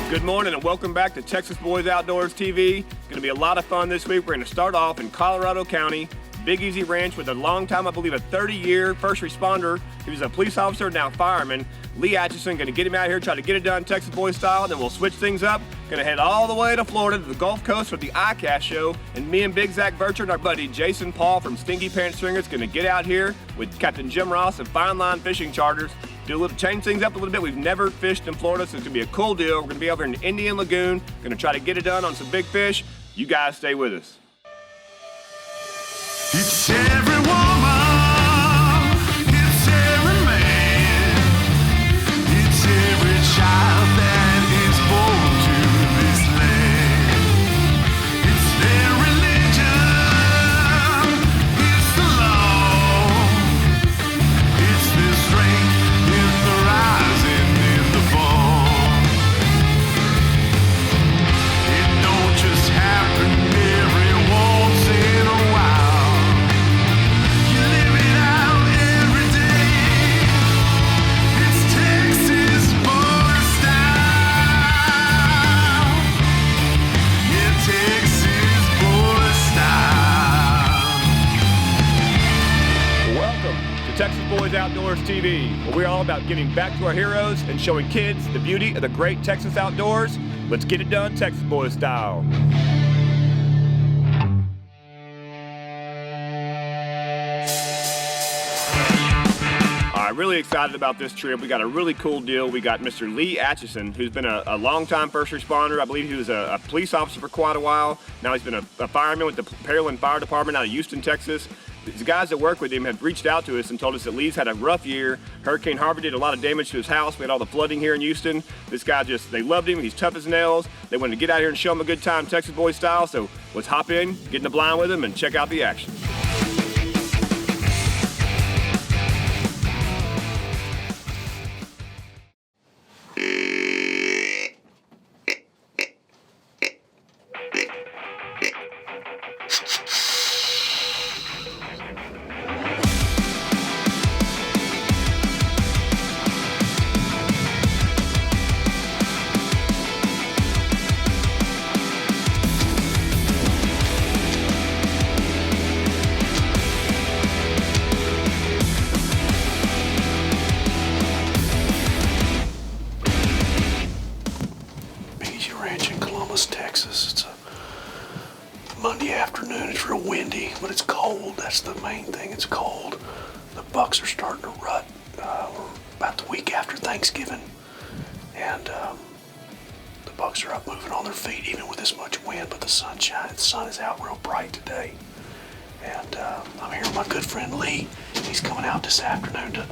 Good morning and welcome back to Texas Boys Outdoors TV. It's going to be a lot of fun this week. We're going to start off in Colorado County, Big Easy Ranch with a long time, I believe a 30-year first responder. He was a police officer, now fireman. Lee Atchison, going to get him out here, try to get it done Texas Boys style, then we'll switch things up. Going to head all the way to Florida to the Gulf Coast for the ICAST show. And me and Big Zach Burcher and our buddy Jason Paul from Stinky Pants Stringers going to get out here with Captain Jim Ross of Fine Line Fishing Charters. Change things up a little bit. We've never fished in Florida, so it's gonna be a cool deal. We're gonna be over in the Indian Lagoon, gonna try to get it done on some big fish. You guys stay with us. It's every woman, it's every man, it's every child that is born to this land. It's their religion, it's the law, it's the strength in the rising, in the fall. It don't just happen every once in a while. You live it out every day. It's Texas boy style. Yeah, Texas boy style. Welcome to Texas Boys Outdoors TV, where we're all about giving back to our heroes and showing kids the beauty of the great Texas outdoors. Let's get it done Texas Boys style. All right, really excited about this trip. We got a really cool deal. We got Mr. Lee Atchison, who's been a long-time first responder. I believe he was a police officer for quite a while. Now he's been a fireman with the Pearland Fire Department out of Houston, Texas. The guys that work with him have reached out to us and told us that Lee's had a rough year. Hurricane Harvey did a lot of damage to his house. We had all the flooding here in Houston. This guy they loved him. He's tough as nails. They wanted to get out here and show him a good time, Texas Boy style. So let's hop in, get in the blind with him, and check out the action. Texas. It's a Monday afternoon. It's real windy, but it's cold. That's the main thing. It's cold. The bucks are starting to rut. We're about the week after Thanksgiving, and the bucks are up moving on their feet even with this much wind, but the sun is out real bright today. And I'm here with my good friend Lee. He's coming out this afternoon.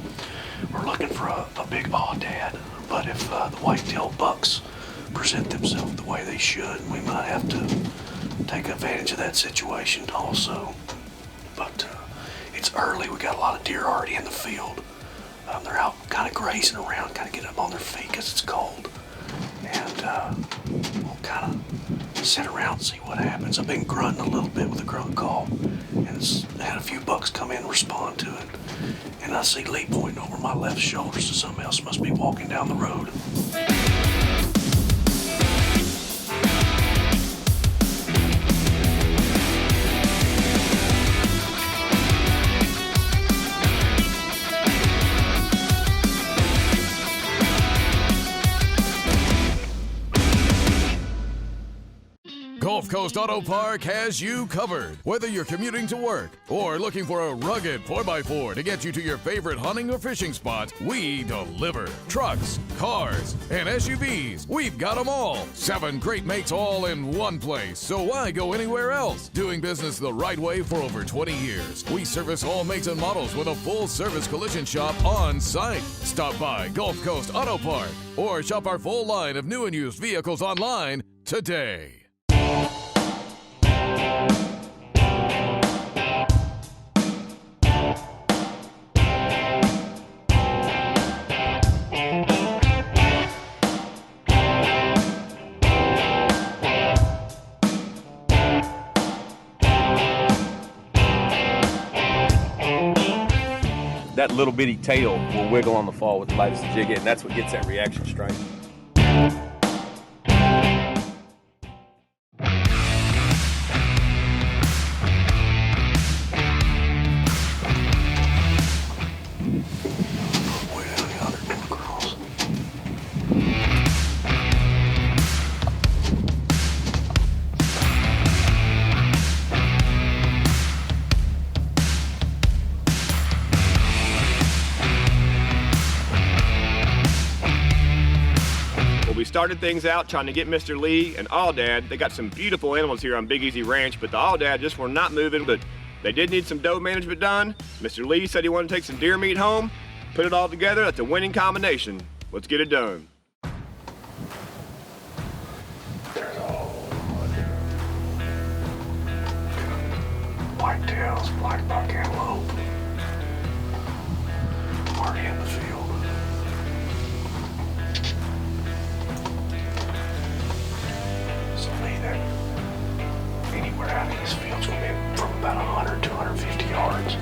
We're looking for a big aoudad, but if the whitetail bucks present themselves the way they should, we might have to take advantage of that situation also. But it's early. We got a lot of deer already in the field. They're out kind of grazing around, kind of getting up on their feet because it's cold. And we'll kind of sit around and see what happens. I've been grunting a little bit with a grunt call, and had a few bucks come in and respond to it. And I see Lee pointing over my left shoulder, so something else must be walking down the road. Gulf Coast Auto Park has you covered. Whether you're commuting to work or looking for a rugged 4x4 to get you to your favorite hunting or fishing spot, we deliver. Trucks, cars, and SUVs, we've got them all. 7 great makes all in one place, so why go anywhere else? Doing business the right way for over 20 years. We service all makes and models with a full-service collision shop on site. Stop by Gulf Coast Auto Park or shop our full line of new and used vehicles online today. That little bitty tail will wiggle on the fall with the lightest jig it, and that's what gets that reaction strike. started things out trying to get Mr. Lee and Aldad. They got some beautiful animals here on Big Easy Ranch, but the Aldad just were not moving, but they did need some doe management done. Mr. Lee said he wanted to take some deer meat home, put it all together. That's a winning combination. Let's get it done. Whitetails, black buck antelope. Already in the field. So Lee, that anywhere out in this field's gonna be from about 100 to 150 yards.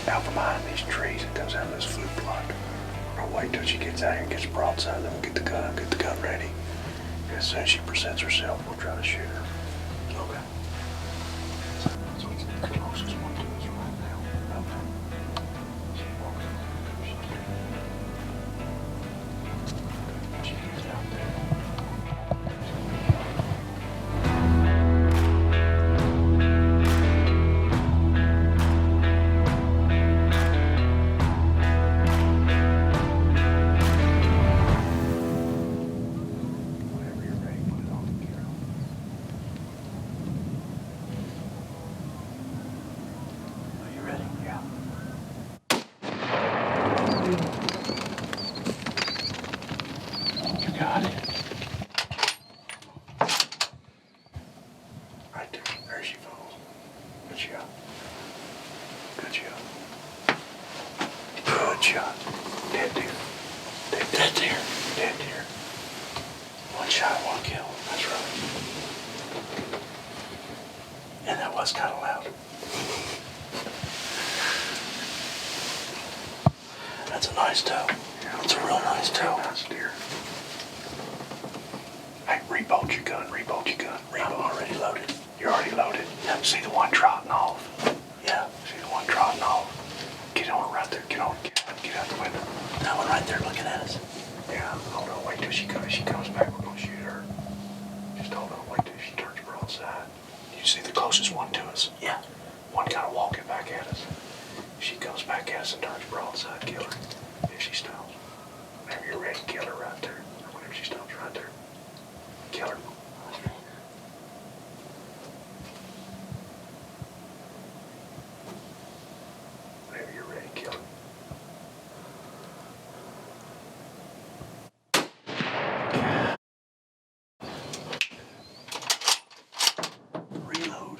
Out from behind these trees, it comes out of this food plot. We're gonna wait till she gets out here and gets broadside, then we'll get the gun ready. And as soon as she presents herself, we'll try to shoot her. Okay. So it's the closest one to us right now. Okay. She's walking over. She gets out there. Got it. Right there. There she falls. Good shot. Good shot. Good shot. Dead deer. Dead deer. Dead deer. One shot, one kill. That's right. And that was kind of loud. That's a nice toe. That's a real nice toe. Nice deer. Hey, rebolt your gun, rebolt your gun. I'm already loaded. You're already loaded? Yep. See the one trotting off? Yeah. See the one trotting off? Get on it right there. Get on. Get out the window. That one right there looking at us. Yeah. Hold on. Wait till she comes. She comes back. We're gonna shoot her. Just hold on. Wait till she turns broadside. You see the closest one to us? Yeah. One kind of walking back at us. If she comes back at us and turns broadside, kill her. If she stops. Whenever you're ready, kill her right there. Whenever she stops right there. Kill her. Whenever you're ready, kill her. Reload.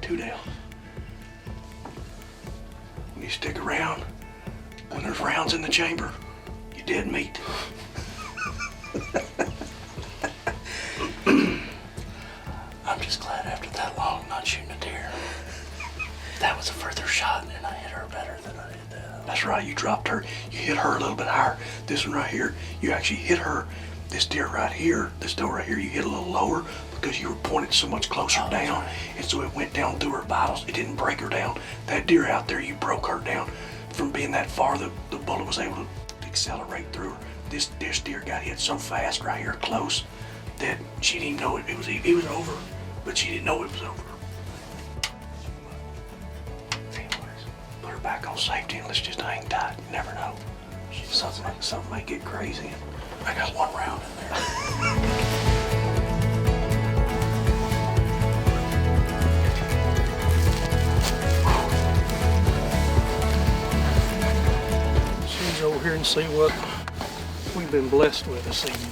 Two down. When you stick around, when there's rounds in the chamber, you dead meat. I'm just glad after that long not shooting a deer. That was a further shot and I hit her better than I did that. That's right, you dropped her, you hit her a little bit higher. This one right here, you actually hit her. This deer right here, this doe right here, you hit a little lower because you were pointed so much closer down. And so it went down through her vitals. It didn't break her down. That deer out there, you broke her down. From being that far, the bullet was able to accelerate through her. This deer got hit so fast right here close that she didn't know it was over, but she didn't know it was over. Anyways, put her back on safety and let's just hang tight. You never know. Something might get crazy. I got one round in there. She's over here and see what we've been blessed with this evening.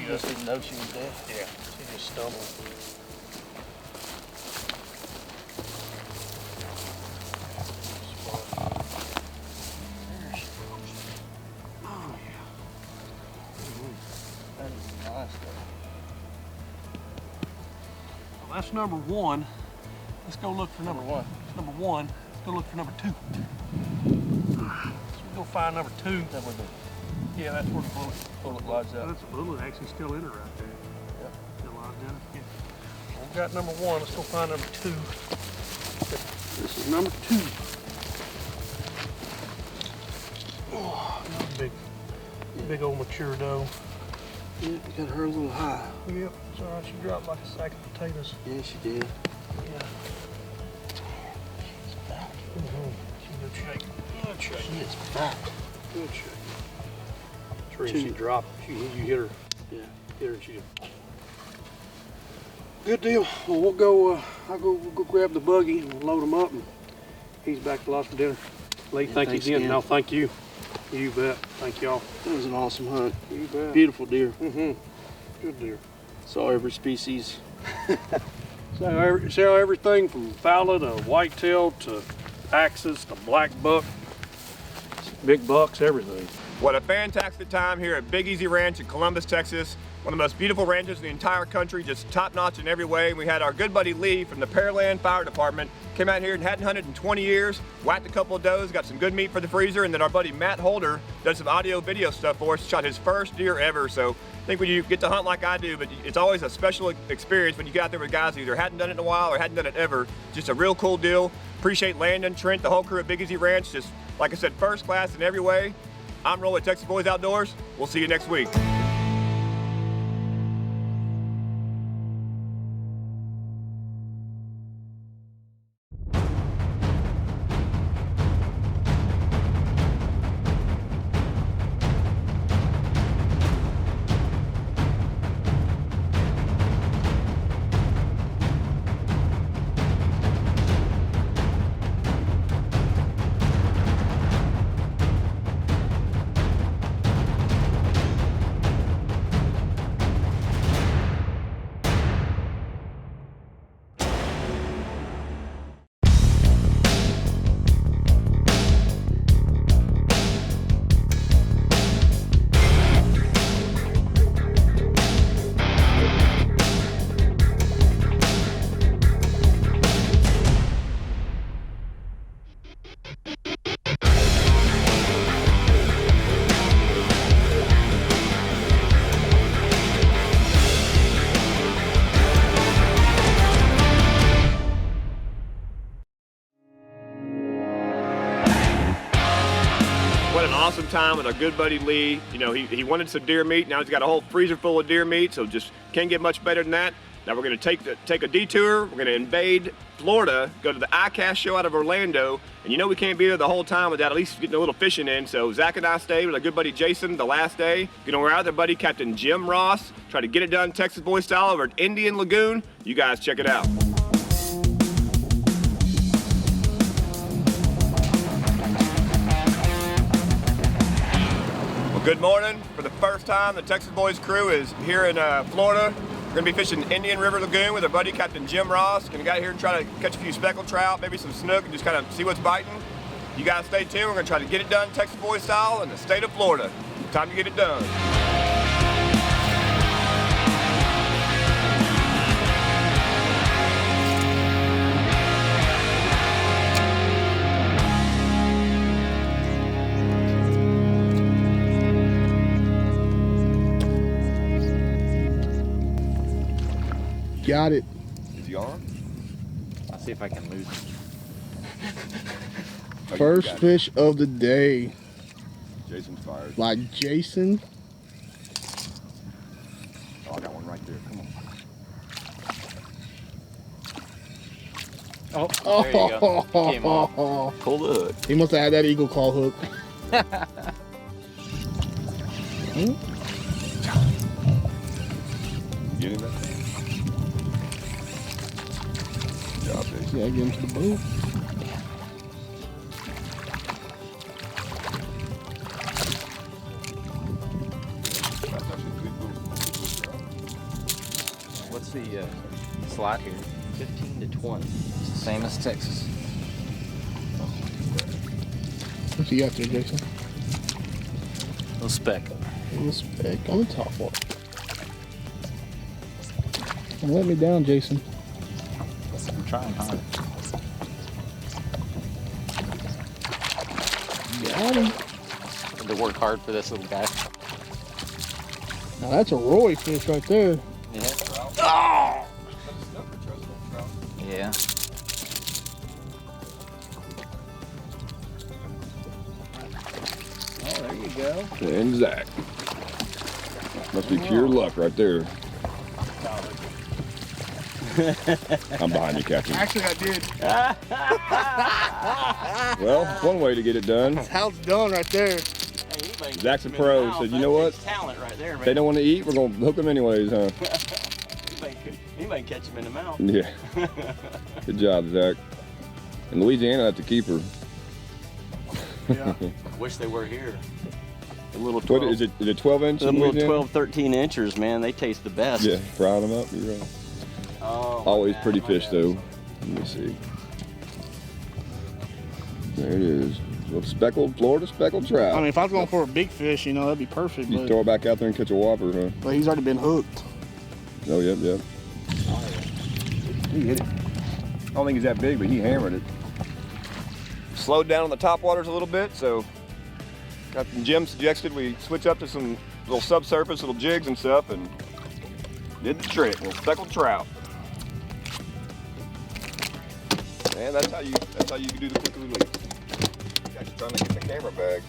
Just didn't know she was dead. Yeah. She just stumbled. Oh yeah. That is nice though. that's number one. Let's go look for number one. Number one. Let's go look for number two. So we go find number two. Yeah, that's where the bullet lodged out. That's a bullet actually still in it right there. Yeah. Still lodged in it. Yeah. Well, we got number one. Let's go find number two. This is number two. Oh, big old mature doe. Yeah, you got her a little high. Yep, it's all right. She dropped like a sack of potatoes. Yeah, she did. Yeah. She's back. She's good shape. Good shape. She is back. Good shape. Tree, she dropped. You hit her. Yeah. Hit her and she did. Good deal. Well, we'll go. We'll go grab the buggy and we'll load them up, and he's back to us for dinner. Lee, thank you again. No, thank you. You bet. Thank y'all. That was an awesome hunt. You bet. Beautiful deer. Good deer. Saw every species. Saw everything from fallow to whitetail to axes to black buck, big bucks, everything. What a fantastic time here at Big Easy Ranch in Columbus, Texas. One of the most beautiful ranches in the entire country, just top-notch in every way. We had our good buddy Lee from the Pearland Fire Department came out here and hadn't hunted in 20 years, whacked a couple of does, got some good meat for the freezer, and then our buddy Matt Holder does some audio video stuff for us, shot his first deer ever. So I think when you get to hunt like I do, but it's always a special experience when you get out there with guys who either hadn't done it in a while or hadn't done it ever. Just a real cool deal. Appreciate Landon, Trent, the whole crew at Big Easy Ranch. Just, like I said, first class in every way. I'm Roll at Texas Boys Outdoors. We'll see you next week. What an awesome time with our good buddy Lee. You know, he wanted some deer meat. Now he's got a whole freezer full of deer meat, so just can't get much better than that. Now we're going to take a detour. We're going to invade Florida, go to the ICAST show out of Orlando. And you know we can't be there the whole time without at least getting a little fishing in. So Zach and I stayed with our good buddy Jason the last day. We're out with our buddy Captain Jim Ross. Try to get it done Texas boy style over at Indian Lagoon. You guys check it out. Good morning. For the first time, the Texas Boys crew is here in Florida. We're gonna be fishing Indian River Lagoon with our buddy Captain Jim Ross. Gonna get out here and try to catch a few speckled trout, maybe some snook, and just kind of see what's biting. You guys stay tuned. We're gonna try to get it done Texas Boys style in the state of Florida. Time to get it done. Got it. Is he on? I'll see if I can lose it. First fish of the day. Jason's fired. Like Jason. Oh, I got one right there. Come on. Oh, there you go. Came off. Pull the hook. He must have had that eagle claw hook. Get him that? Good job, Jason. Yeah, get him to the boat. What's the slot here? 15 to 20. It's the same as Texas. What's he got there, Jason? Little speck. A little speck on the top one. Don't let me down, Jason. trying hard. Got him. Had to work hard for this little guy. Now that's a Roy fish right there. Yeah. Oh! Yeah. Oh, there you go. And Zach. Must be pure luck right there. I'm behind you, Captain. Actually, I did. Well, one way to get it done. That's how it's done right there. Zach's a pro, said, you know what? Talent right there, man. They don't want to eat, we're going to hook them anyways, huh? He might catch him in the mouth. Yeah. Good job, Zach. In Louisiana, that's a keeper. Yeah. I wish they were here. The little 12, What is it 12 inch? the in little Louisiana? 12, 13 inchers, man, they taste the best. Yeah, frying them up, you're right. Oh, Always man, pretty my fish, God. though. Let me see. There it is. Little speckled, Florida speckled trout. I mean, if I was going for a big fish, you know, that'd be perfect. You But, throw it back out there and catch a whopper, huh? but he's already been hooked. Oh, yep, yep. He hit it. I don't think he's that big, but he hammered it. Slowed down on the top waters a little bit, so Captain Jim suggested we switch up to some little subsurface, little jigs and stuff, and did the trick. Little speckled trout. And that's how you do the quick release. Actually trying to get in the camera bag.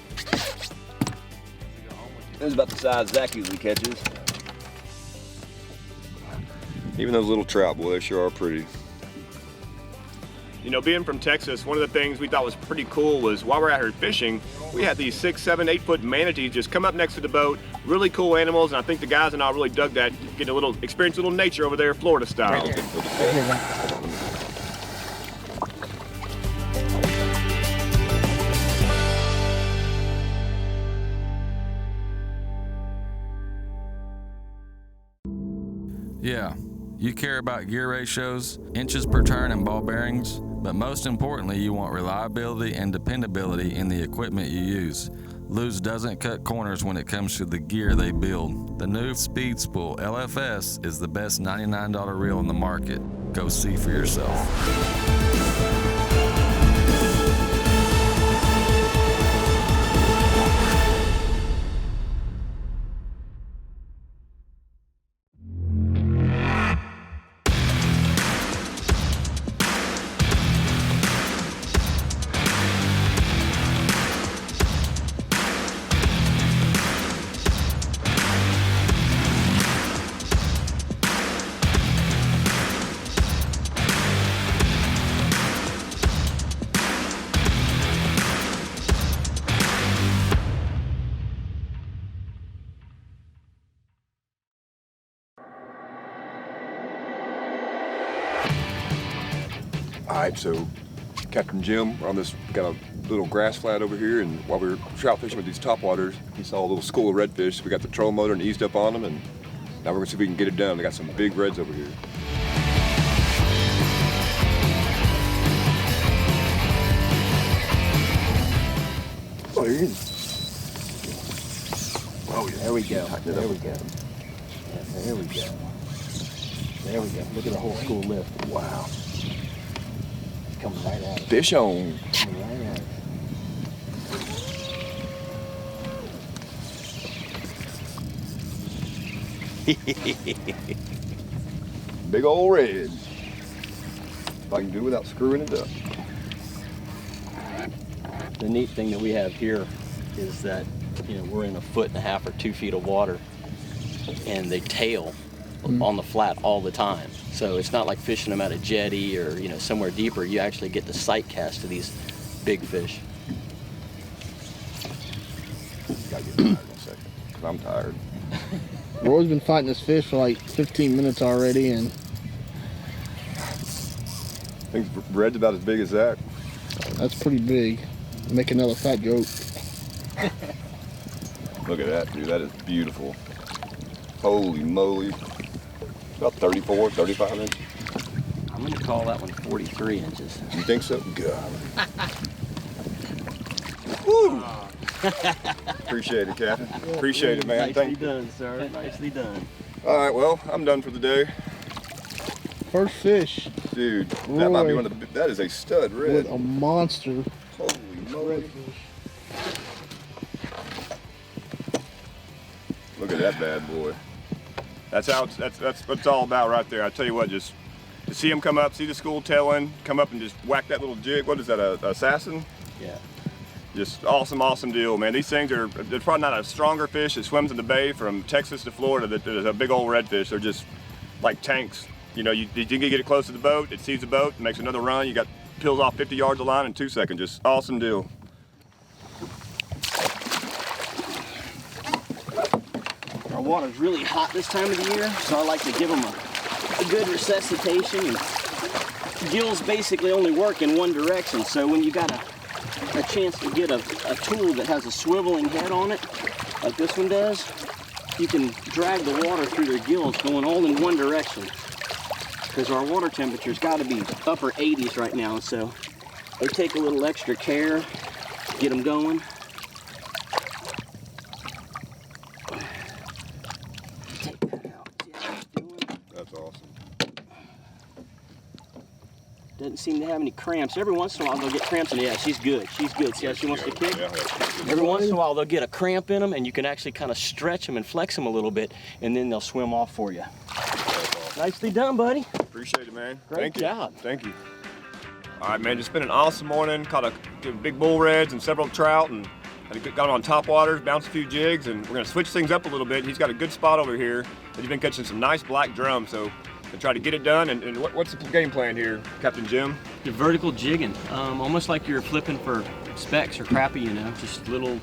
This is about the size Zach usually catches. Even those little trout, boy, they sure are pretty. You know, being from Texas, one of the things we thought was pretty cool was while we're out here fishing, we had these 6, 7, 8 foot manatees just come up next to the boat. Really cool animals, and I think the guys and I really dug that, getting a little, experience a little nature over there, Florida style. Yeah, you care about gear ratios, inches per turn, and ball bearings, but most importantly, you want reliability and dependability in the equipment you use. Lew's doesn't cut corners when it comes to the gear they build. The new Speed Spool LFS is the best $99 reel in the market. Go see for yourself. All right, so Captain Jim, we're on this, got a little grass flat over here, and while we were trout fishing with these topwaters, he saw a little school of redfish. So we got the trolling motor and eased up on them, and now we're gonna see if we can get it done. We got some big reds over here. Oh, you're in. Oh, yeah. There we go. There we go. There we go. There we go. Look at the whole school lift. Wow. Coming right at us. Fish on. Coming right at us. Big old red. If I can do it without screwing it up. The neat thing that we have here is that, you know, we're in 1.5 or 2 feet of water, and they tail on the flat all the time. So it's not like fishing them at a jetty or, you know, somewhere deeper. You actually get the sight cast to these big fish. Gotta get tired in a second, because I'm tired. Roy's been fighting this fish for like 15 minutes already, and I think red's about as big as that. that's pretty big. Make another fat joke. Look at that, dude. That is beautiful. Holy moly. About 34, 35 inches. I'm going to call that one 43 inches. You think so? God. Woo! Appreciate it, Captain. Appreciate it, man. Nicely Thank you. done, sir. Nicely done. All right, well, I'm done for the day. First fish Dude, that might be one of the, that is a stud red. with a monster Holy moly. redfish. Look at that bad boy. That's how that's what it's all about right there. I tell you what, just to see him come up, see the school tailing, come up and just whack that little jig. What is that, a assassin? Yeah. Just awesome deal, man. These things are, there's probably not a stronger fish that swims in the bay from Texas to Florida that is a big old redfish. They're just like tanks. You know, you can get it close to the boat, it sees the boat, makes another run, you got peels off 50 yards of line in 2 seconds. Just awesome deal. Our water's really hot this time of the year, so I like to give them a good resuscitation. And gills basically only work in one direction, so when you got a chance to get a tool that has a swiveling head on it, like this one does, you can drag the water through their gills going all in one direction. Because our water temperature's got to be upper 80s right now, so they take a little extra care to get them going. Take that out. See how it's doing? That's awesome. Doesn't seem to have any cramps. Every once in a while they'll get cramps, and yeah, she's good. She's good. See how she wants to kick? Yeah. Every once in a while they'll get a cramp in them, and you can actually kind of stretch them and flex them a little bit, and then they'll swim off for you. Nicely done, buddy. Appreciate it, man. Great Thank you. job. Thank you. All right, man, it's been an awesome morning. Caught a big bull reds and several trout, and got on top waters, bounced a few jigs, and we're gonna switch things up a little bit. He's got a good spot over here, and he's been catching some nice black drums, so we'll try to get it done. And what's the game plan here, Captain Jim? You're vertical jigging, almost like you're flipping for specks or crappie, you know, just little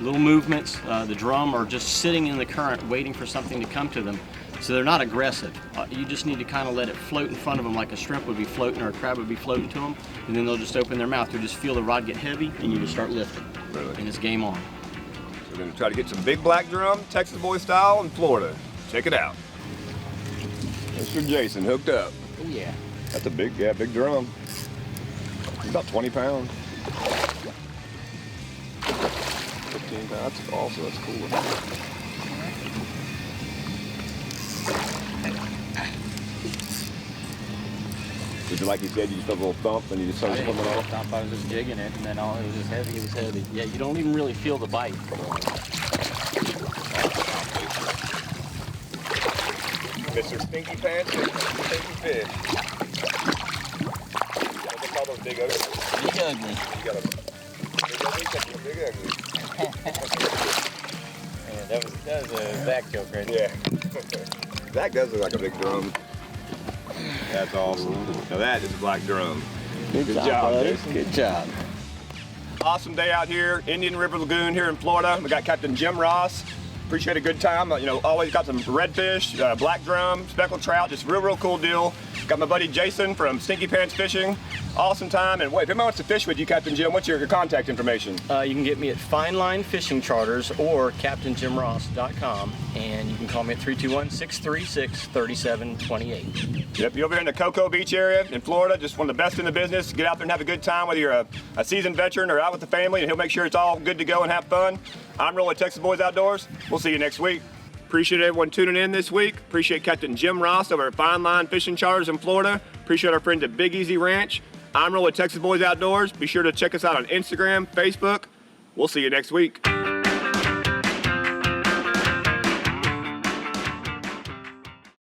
movements. The drum are just sitting in the current waiting for something to come to them. So they're not aggressive. You just need to kind of let it float in front of them like a shrimp would be floating or a crab would be floating to them, and then they'll just open their mouth. You'll just feel the rod get heavy, and you just start lifting. Really? And it's game on. So we're gonna try to get some big black drum, Texas boy style in Florida. Check it out. Mr. Jason hooked up. Oh yeah. That's a big drum. It's about 20 pounds. 15 pounds, that's also, that's cool. Did you, like he said, you just felt a little thump and you just started coming off? I was just jigging it, and then it was just heavy. It was heavy. Yeah, you don't even really feel the bite. Mr. Stinky Pants, Stinky Fish. Look at all those big uglies. Big ugly. You got a big ugly. Yeah, that was a back joke right there. Yeah. That does look like a big drum. That's awesome. Now that is a black drum. Good job, Jason. Good job. Awesome day out here, Indian River Lagoon here in Florida. We got Captain Jim Ross. Appreciate a good time. You know, always got some redfish, black drum, speckled trout, just real cool deal. Got my buddy Jason from Stinky Pants Fishing. Awesome time. And wait, if anyone wants to fish with you, Captain Jim, what's your contact information? You can get me at Fine Line Fishing Charters or CaptainJimRoss.com, and you can call me at 321-636-3728. Yep, you're over here in the Cocoa Beach area in Florida, just one of the best in the business. Get out there and have a good time, whether you're a seasoned veteran or out with the family, and he'll make sure it's all good to go and have fun. I'm Roy with Texas Boys Outdoors. We'll see you next week. Appreciate everyone tuning in this week. Appreciate Captain Jim Ross over at Fine Line Fishing Charters in Florida. Appreciate our friends at Big Easy Ranch. I'm Roy with Texas Boys Outdoors. Be sure to check us out on Instagram, Facebook. We'll see you next week.